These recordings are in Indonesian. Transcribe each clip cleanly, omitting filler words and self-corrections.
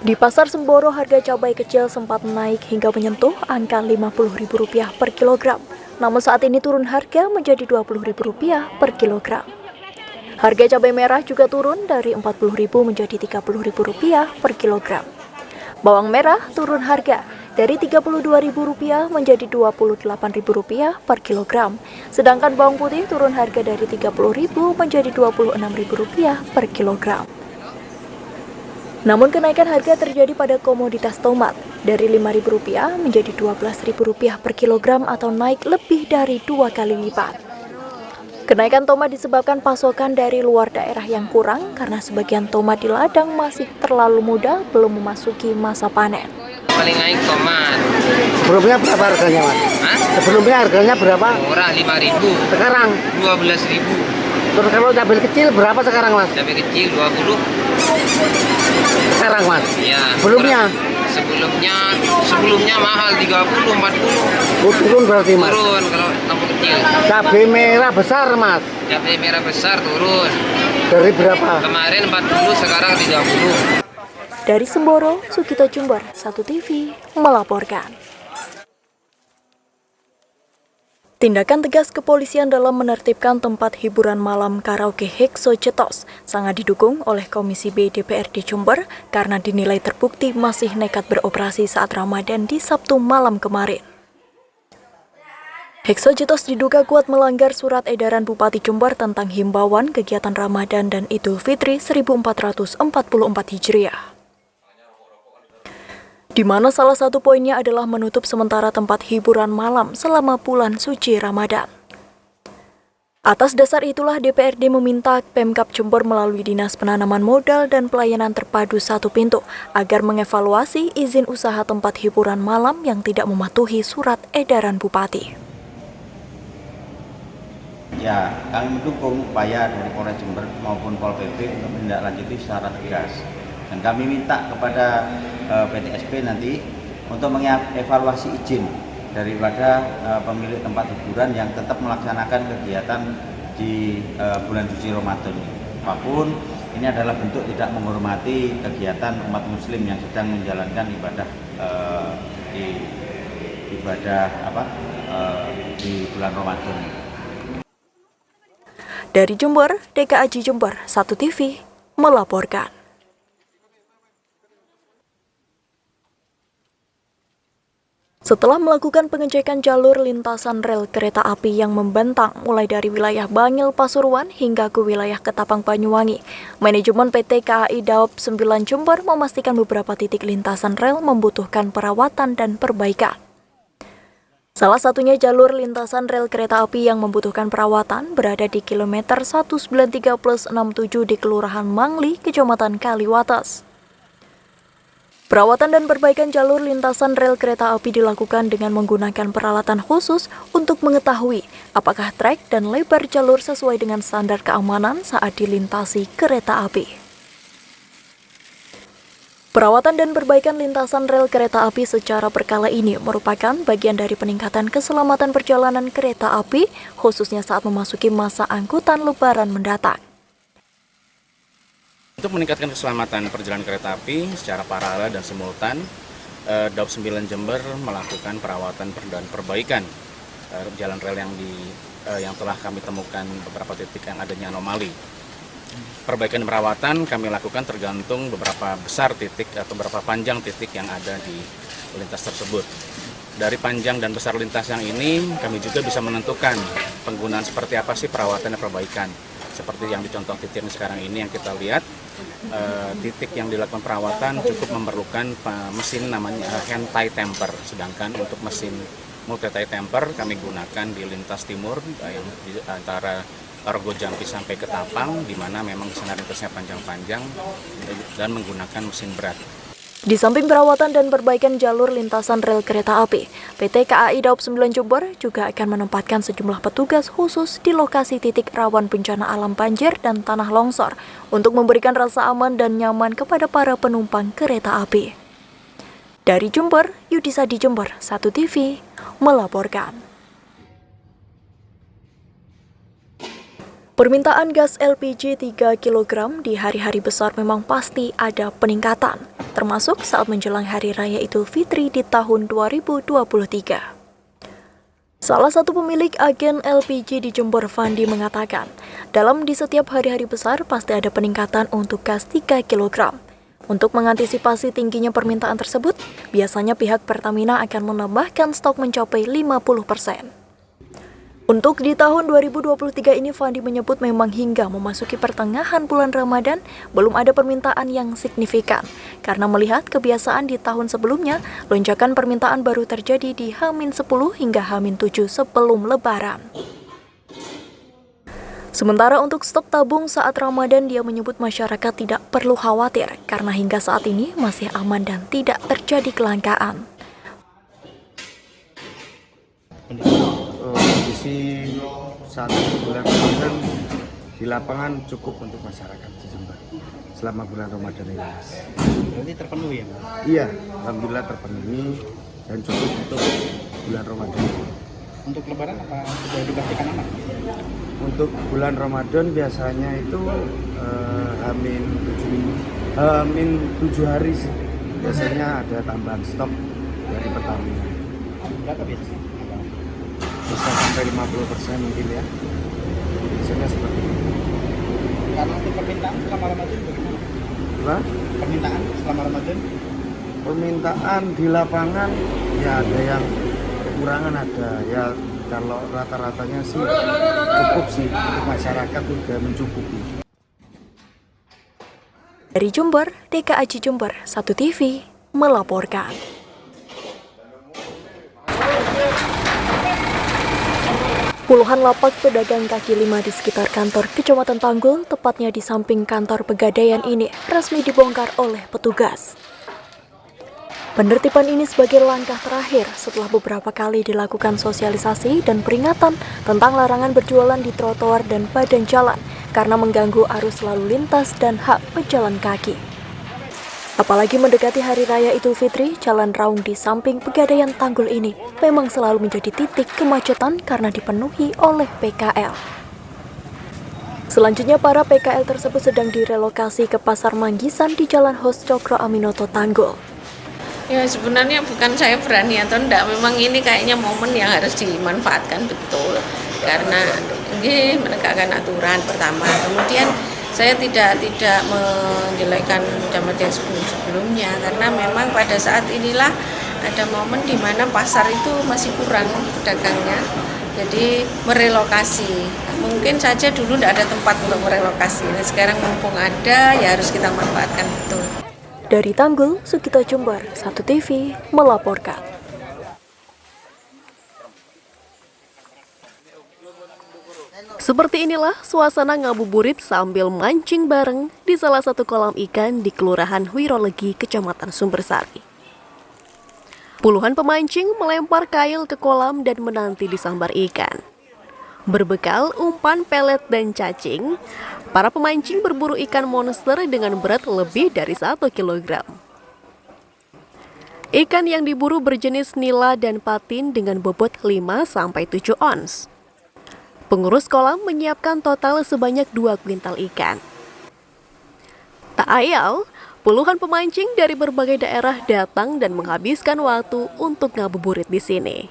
Di Pasar Semboro, harga cabai kecil sempat naik hingga menyentuh angka Rp50.000 per kilogram. Namun saat ini turun harga menjadi Rp20.000 per kilogram. Harga cabai merah juga turun dari Rp40.000 menjadi Rp30.000 per kilogram. Bawang merah turun harga dari Rp32.000 menjadi Rp28.000 per kilogram. Sedangkan bawang putih turun harga dari Rp30.000 menjadi Rp26.000 per kilogram. Namun kenaikan harga terjadi pada komoditas tomat dari Rp5.000 menjadi Rp12.000 per kilogram atau naik lebih dari 2 kali lipat. Kenaikan tomat disebabkan pasokan dari luar daerah yang kurang karena sebagian tomat di ladang masih terlalu muda belum memasuki masa panen. Paling naik tomat. Sebelumnya berapa harganya, Mas? Hah? Sebelumnya harganya berapa? Murah 5.000. Sekarang 12.000. terus kalau cabai kecil berapa sekarang, Mas? Cabai kecil 20. Sekarang, Mas? Ya. Sebelumnya? Sebelumnya mahal 30, 40. Turun berarti, Mas? Turun kalau tomat kecil. Cabai merah besar, Mas? Cabai merah besar turun. Dari berapa? Kemarin 40, sekarang 30. Dari Semboro, Sukito Jember, 1 TV melaporkan. Tindakan tegas kepolisian dalam menertibkan tempat hiburan malam karaoke Hexocetos sangat didukung oleh Komisi B DPRD Jember karena dinilai terbukti masih nekat beroperasi saat Ramadan di Sabtu malam kemarin. Hexocetos diduga kuat melanggar surat edaran Bupati Jember tentang himbauan kegiatan Ramadan dan Idul Fitri 1444 Hijriah. Di mana salah satu poinnya adalah menutup sementara tempat hiburan malam selama bulan suci Ramadan. Atas dasar itulah DPRD meminta Pemkab Jember melalui Dinas Penanaman Modal dan Pelayanan Terpadu Satu Pintu agar mengevaluasi izin usaha tempat hiburan malam yang tidak mematuhi surat edaran Bupati. Ya, kami mendukung upaya dari Polres Jember maupun Pol PP untuk menindaklanjuti secara tegas. Dan kami minta kepada PTSP nanti untuk mengevaluasi izin daripada pemilik tempat hiburan yang tetap melaksanakan kegiatan di bulan suci Ramadan. Apapun ini adalah bentuk tidak menghormati kegiatan umat muslim yang sedang menjalankan ibadah di bulan Ramadan. Dari Jember, DKAJ Jember, 1 TV melaporkan. Setelah melakukan pengecekan jalur lintasan rel kereta api yang membentang mulai dari wilayah Bangil Pasuruan hingga ke wilayah Ketapang Banyuwangi, manajemen PT KAI Daop 9 Jember memastikan beberapa titik lintasan rel membutuhkan perawatan dan perbaikan. Salah satunya jalur lintasan rel kereta api yang membutuhkan perawatan berada di kilometer 193+67 di Kelurahan Mangli, Kecamatan Kaliwates. Perawatan dan perbaikan jalur lintasan rel kereta api dilakukan dengan menggunakan peralatan khusus untuk mengetahui apakah trek dan lebar jalur sesuai dengan standar keamanan saat dilintasi kereta api. Perawatan dan perbaikan lintasan rel kereta api secara berkala ini merupakan bagian dari peningkatan keselamatan perjalanan kereta api, khususnya saat memasuki masa angkutan Lebaran mendatang. Untuk meningkatkan keselamatan perjalanan kereta api secara paralel dan simultan, Daop 9 Jember melakukan perawatan dan perbaikan jalan rel yang telah kami temukan beberapa titik yang adanya anomali. Perbaikan dan perawatan kami lakukan tergantung beberapa besar titik atau beberapa panjang titik yang ada di lintas tersebut. Dari panjang dan besar lintas yang ini, kami juga bisa menentukan penggunaan seperti apa sih perawatan dan perbaikan. Seperti yang dicontoh titik yang sekarang ini yang kita lihat, titik yang dilakukan perawatan cukup memerlukan mesin namanya hand tie temper, sedangkan untuk mesin multi tie temper kami gunakan di lintas timur yang di antara Argo Jampi sampai Ketapang, di mana memang sana lintasnya panjang-panjang dan menggunakan mesin berat. Di samping perawatan dan perbaikan jalur lintasan rel kereta api, PT KAI Daop 9 Jember juga akan menempatkan sejumlah petugas khusus di lokasi titik rawan bencana alam banjir dan tanah longsor untuk memberikan rasa aman dan nyaman kepada para penumpang kereta api. Dari Jember, Yudisa di Jember, 1 TV melaporkan. Permintaan gas LPG 3 kg di hari-hari besar memang pasti ada peningkatan, termasuk saat menjelang Hari Raya Idul Fitri di tahun 2023. Salah satu pemilik agen LPG di Jember, Fandi, mengatakan, di setiap hari-hari besar pasti ada peningkatan untuk gas 3 kg. Untuk mengantisipasi tingginya permintaan tersebut, biasanya pihak Pertamina akan menambahkan stok mencapai 50%. Untuk di tahun 2023 ini, Fandi menyebut memang hingga memasuki pertengahan bulan Ramadan belum ada permintaan yang signifikan. Karena melihat kebiasaan di tahun sebelumnya, lonjakan permintaan baru terjadi di H-10 hingga H-7 sebelum Lebaran. Sementara untuk stok tabung saat Ramadan, dia menyebut masyarakat tidak perlu khawatir karena hingga saat ini masih aman dan tidak terjadi kelangkaan. Kondisi saat bulan Ramadan di lapangan cukup untuk masyarakat di Jember selama bulan Ramadan ini, Mas. Berarti terpenuhi ya, Mas? Iya, alhamdulillah terpenuhi dan cukup untuk bulan Ramadan. Untuk Lebaran apa sudah dipastikan aman? Untuk bulan Ramadan biasanya itu Hamin 7 hari sih. Biasanya ada tambahan stok dari Pertamina. Berapa biasanya? Bisa sampai 50% mungkin ya. Biasanya seperti itu. Karena untuk permintaan selama Ramadan bagaimana? Apa? Permintaan selama Ramadan? Permintaan di lapangan ya ada yang kekurangan ada. Ya kalau rata-ratanya sih cukup sih untuk masyarakat sudah mencukupi. Dari Jember, DKAJ Jember 1 TV melaporkan. Puluhan lapak pedagang kaki lima di sekitar kantor Kecamatan Tanggul, tepatnya di samping kantor Pegadaian ini, resmi dibongkar oleh petugas. Penertiban ini sebagai langkah terakhir setelah beberapa kali dilakukan sosialisasi dan peringatan tentang larangan berjualan di trotoar dan badan jalan karena mengganggu arus lalu lintas dan hak pejalan kaki. Apalagi mendekati Hari Raya Idul Fitri, jalan raung di samping Pegadaian Tanggul ini memang selalu menjadi titik kemacetan karena dipenuhi oleh PKL. Selanjutnya, para PKL tersebut sedang direlokasi ke Pasar Manggisan di Jalan Hos Cokro Aminoto Tanggul. Ya sebenarnya bukan saya berani atau enggak, memang ini kayaknya momen yang harus dimanfaatkan betul karena ini menegakkan aturan pertama. Kemudian saya tidak menjelekkan Camat yang sebelumnya karena memang pada saat inilah ada momen di mana pasar itu masih kurang pedagangnya, jadi merelokasi. Mungkin saja dulu tidak ada tempat untuk merelokasi, nah, sekarang mumpung ada ya harus kita manfaatkan betul. Dari Tanggul, Sugito Jember 1 TV melaporkan. Seperti inilah suasana ngabuburit sambil mancing bareng di salah satu kolam ikan di Kelurahan Wirolegi, Kecamatan Sumbersari. Puluhan pemancing melempar kail ke kolam dan menanti disambar ikan. Berbekal umpan pelet dan cacing, para pemancing berburu ikan monster dengan berat lebih dari 1 kg. Ikan yang diburu berjenis nila dan patin dengan bobot 5-7 ons. Pengurus kolam menyiapkan total sebanyak 2 kuintal ikan. Tak ayal, puluhan pemancing dari berbagai daerah datang dan menghabiskan waktu untuk ngabuburit di sini.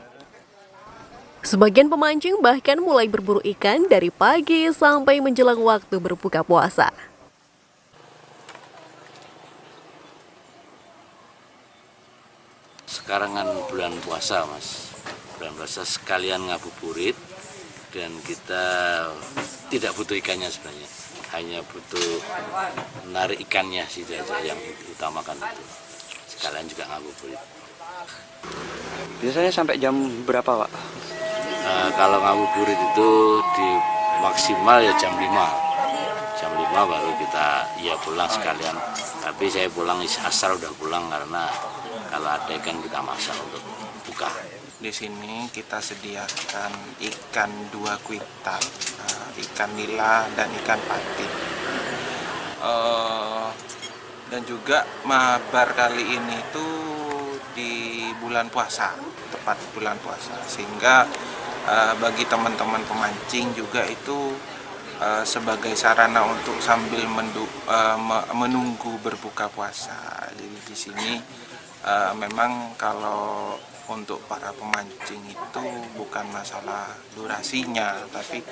Sebagian pemancing bahkan mulai berburu ikan dari pagi sampai menjelang waktu berbuka puasa. Sekarang kan bulan puasa, Mas. Bulan puasa sekalian ngabuburit dan kita tidak butuh ikannya sebenarnya. Hanya butuh menarik ikannya sih aja yang diutamakan itu. Sekalian juga ngabuburit. Biasanya sampai jam berapa, Pak? Kalau ngabuburit itu di maksimal ya jam 5. Jam 5 baru kita pulang sekalian. Tapi saya pulang asar udah pulang karena kalau ada ikan kita masak untuk buka. Di sini kita sediakan ikan 2 kuintal, ikan nila dan ikan patin. Dan juga mabar kali ini tuh di bulan puasa, tepat bulan puasa, sehingga bagi teman-teman pemancing juga itu sebagai sarana untuk sambil menunggu berbuka puasa. Jadi di sini memang kalau untuk para pemancing itu bukan masalah durasinya, tapi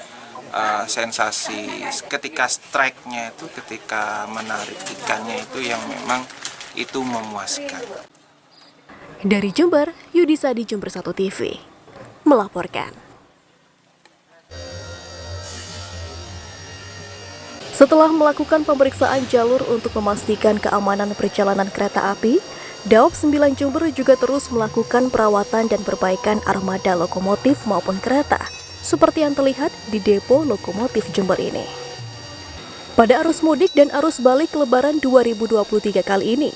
sensasi ketika strike-nya itu, ketika menarik ikannya itu yang memang itu memuaskan. Dari Jember, Yudisa di Jember 1 TV melaporkan. Setelah melakukan pemeriksaan jalur untuk memastikan keamanan perjalanan kereta api, Daob 9 Jember juga terus melakukan perawatan dan perbaikan armada lokomotif maupun kereta, seperti yang terlihat di depo lokomotif Jember ini. Pada arus mudik dan arus balik Lebaran 2023 kali ini,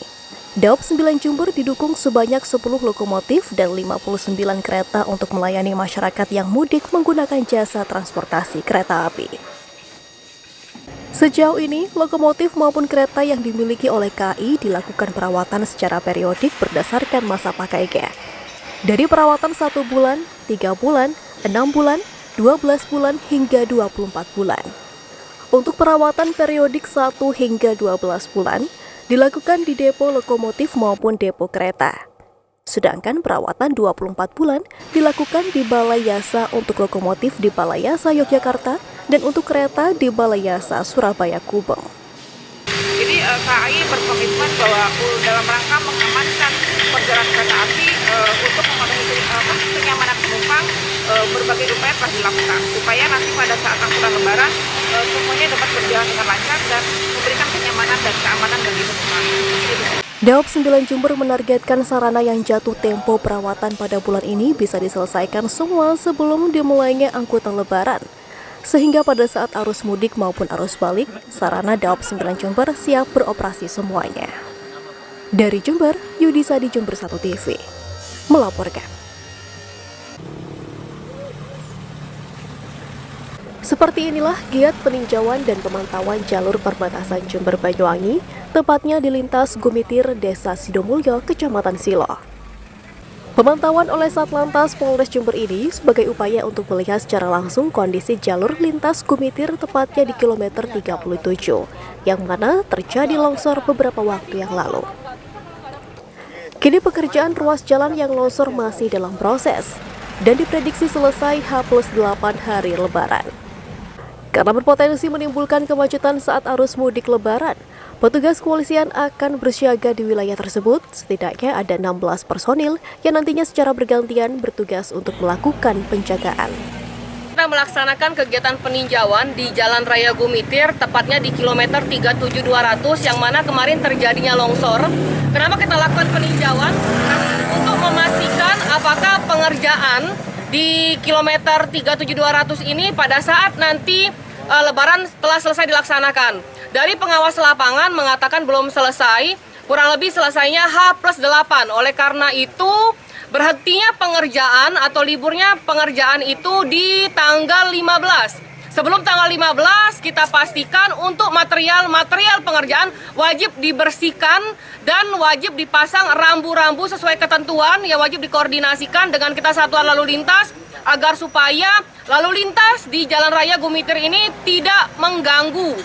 Daob 9 Jember didukung sebanyak 10 lokomotif dan 59 kereta untuk melayani masyarakat yang mudik menggunakan jasa transportasi kereta api. Sejauh ini, lokomotif maupun kereta yang dimiliki oleh KAI dilakukan perawatan secara periodik berdasarkan masa pakainya. Dari perawatan 1 bulan, 3 bulan, 6 bulan, 12 bulan, hingga 24 bulan. Untuk perawatan periodik 1 hingga 12 bulan, dilakukan di depo lokomotif maupun depo kereta. Sedangkan perawatan 24 bulan dilakukan di Balai Yasa untuk lokomotif di Balai Yasa Yogyakarta dan untuk kereta di Balai Yasa Surabaya Gubeng. Jadi KAI berkomitmen bahwa dalam rangka mengamankan perjalanan kereta api untuk memenuhi kenyamanan penumpang, berbagai upaya telah dilakukan supaya nanti pada saat angkutan Lebaran semuanya dapat berjalan dengan lancar dan memberikan kenyamanan dan keamanan bagi penumpang. Daob 9 Jember menargetkan sarana yang jatuh tempo perawatan pada bulan ini bisa diselesaikan semua sebelum dimulainya angkutan Lebaran. Sehingga pada saat arus mudik maupun arus balik, sarana Daob 9 Jember siap beroperasi semuanya. Dari Jember, Yudisa di Jember 1 TV melaporkan. Seperti inilah giat peninjauan dan pemantauan jalur perbatasan Jember Banyuwangi, tepatnya di lintas Gumitir, Desa Sidomulyo, Kecamatan Silo. Pemantauan oleh Satlantas Polres Jember ini sebagai upaya untuk melihat secara langsung kondisi jalur lintas Gumitir tepatnya di kilometer 37, yang mana terjadi longsor beberapa waktu yang lalu. Kini pekerjaan ruas jalan yang longsor masih dalam proses dan diprediksi selesai H+8 hari Lebaran. Karena berpotensi menimbulkan kemacetan saat arus mudik Lebaran, petugas kepolisian akan bersiaga di wilayah tersebut. Setidaknya ada 16 personil yang nantinya secara bergantian bertugas untuk melakukan penjagaan. Kita melaksanakan kegiatan peninjauan di Jalan Raya Gumitir, tepatnya di kilometer 37.200 yang mana kemarin terjadinya longsor. Kenapa kita lakukan peninjauan? Untuk memastikan apakah pengerjaan di kilometer 37.200 ini pada saat nanti Lebaran telah selesai dilaksanakan. Dari pengawas lapangan mengatakan belum selesai, kurang lebih selesainya H+8. Oleh karena itu, berhentinya pengerjaan atau liburnya pengerjaan itu di tanggal 15. Sebelum tanggal 15, kita pastikan untuk material pengerjaan wajib dibersihkan dan wajib dipasang rambu-rambu sesuai ketentuan yang wajib dikoordinasikan dengan kita satuan lalu lintas agar supaya lalu lintas di Jalan Raya Gumitir ini tidak mengganggu.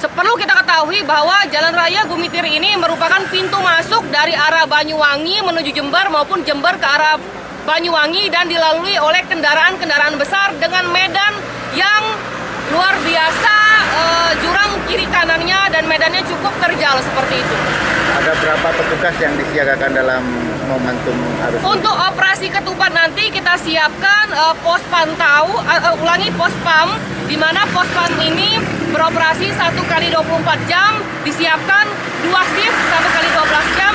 Perlu kita ketahui bahwa Jalan Raya Gumitir ini merupakan pintu masuk dari arah Banyuwangi menuju Jember maupun Jember ke arah Banyuwangi dan dilalui oleh kendaraan-kendaraan besar dengan medan yang luar biasa, jurang kiri kanannya dan medannya cukup terjal seperti itu. Ada berapa petugas yang disiagakan dalam momentum arus? Untuk operasi ketupat nanti kita siapkan pos pantau, pos PAM, di mana pos PAM ini beroperasi 1 kali 24 jam, disiapkan 2 shift 1 kali 12 jam,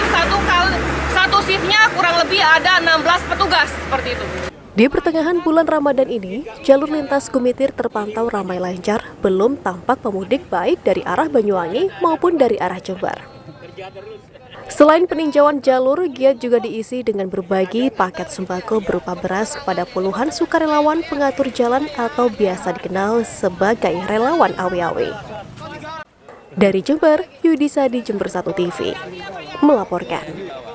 satu shiftnya kurang lebih ada 16 petugas seperti itu. Di pertengahan bulan Ramadan ini, jalur lintas Gumitir terpantau ramai lancar, belum tampak pemudik baik dari arah Banyuwangi maupun dari arah Jember. Selain peninjauan jalur, giat juga diisi dengan berbagi paket sembako berupa beras kepada puluhan sukarelawan pengatur jalan atau biasa dikenal sebagai relawan awi-awi. Dari Jember, Yudisa di Jember 1 TV melaporkan.